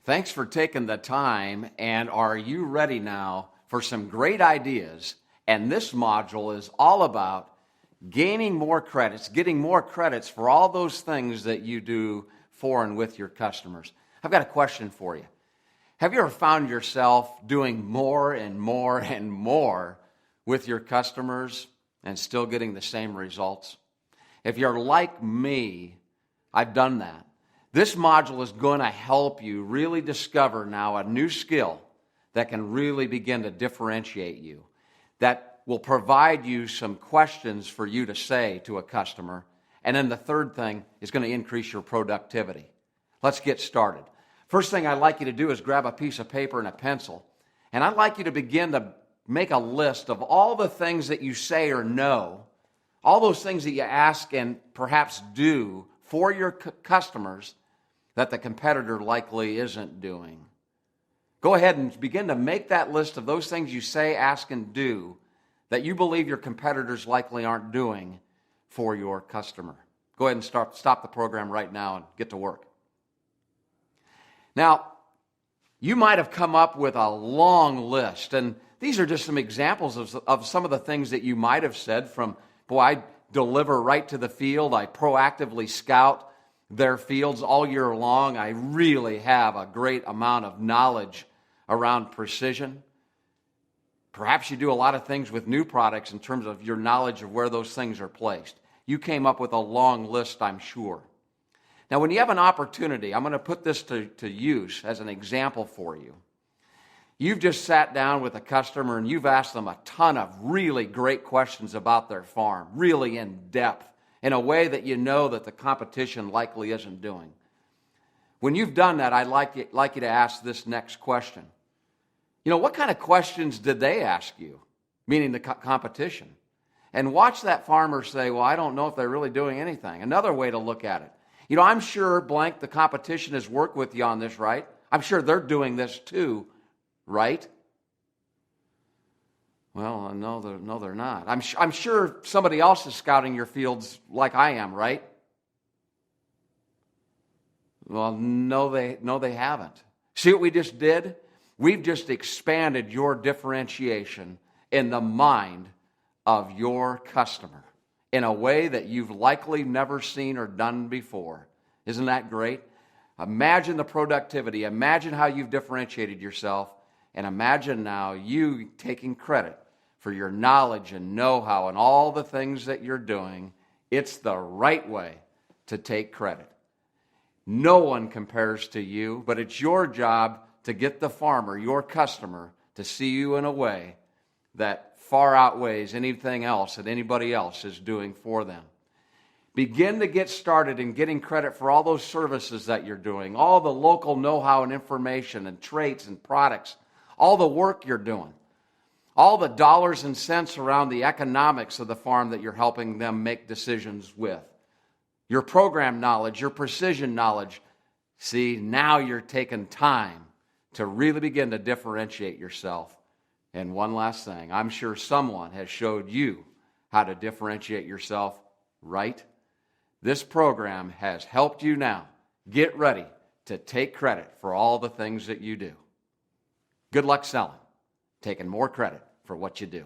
Thanks for taking the time, and are you ready now for some great ideas? And this module is all about gaining more credits, getting more credits for all those things that you do for and with your customers. I've got a question for you. Have you ever found yourself doing more and more and more with your customers and still getting the same results? If you're like me, I've done that. This module is going to help you really discover now a new skill that can really begin to differentiate you, that will provide you some questions for you to say to a customer. And then the third thing is going to increase your productivity. Let's get started. First thing I'd like you to do is grab a piece of paper and a pencil. And I'd like you to begin to make a list of all the things that you say or know, all those things that you ask and perhaps do for your customers that the competitor likely isn't doing. Go ahead and begin to make that list of those things you say, ask, and do that you believe your competitors likely aren't doing for your customer. Go ahead and stop the program right now and get to work. Now, you might have come up with a long list, and these are just some examples of some of the things that you might have said from, boy, I deliver right to the field, I proactively scout their fields all year long. I really have a great amount of knowledge around precision. Perhaps you do a lot of things with new products in terms of your knowledge of where those things are placed. You came up with a long list, I'm sure. Now, when you have an opportunity, I'm going to put this to use as an example for you. You've just sat down with a customer and you've asked them a ton of really great questions about their farm, really in depth, in a way that you know that the competition likely isn't doing. When you've done that, I'd like you to ask this next question. You know, what kind of questions did they ask you? Meaning the competition. And watch that farmer say, well, I don't know if they're really doing anything. Another way to look at it. You know, I'm sure blank the competition has worked with you on this, right? I'm sure they're doing this too, right? Well, no, they're not. I'm sure somebody else is scouting your fields like I am, right? Well, no, they haven't. See what we just did? We've just expanded your differentiation in the mind of your customer in a way that you've likely never seen or done before. Isn't that great? Imagine the productivity. Imagine how you've differentiated yourself. And imagine now you taking credit for your knowledge and know-how and all the things that you're doing. It's the right way to take credit. No one compares to you, but it's your job to get the farmer, your customer, to see you in a way that far outweighs anything else that anybody else is doing for them. Begin to get started in getting credit for all those services that you're doing, all the local know-how and information and traits and products, all the work you're doing, all the dollars and cents around the economics of the farm that you're helping them make decisions with, your program knowledge, your precision knowledge. See, now you're taking time to really begin to differentiate yourself. And one last thing, I'm sure someone has showed you how to differentiate yourself, right? This program has helped you now get ready to take credit for all the things that you do. Good luck selling, taking more credit for what you do.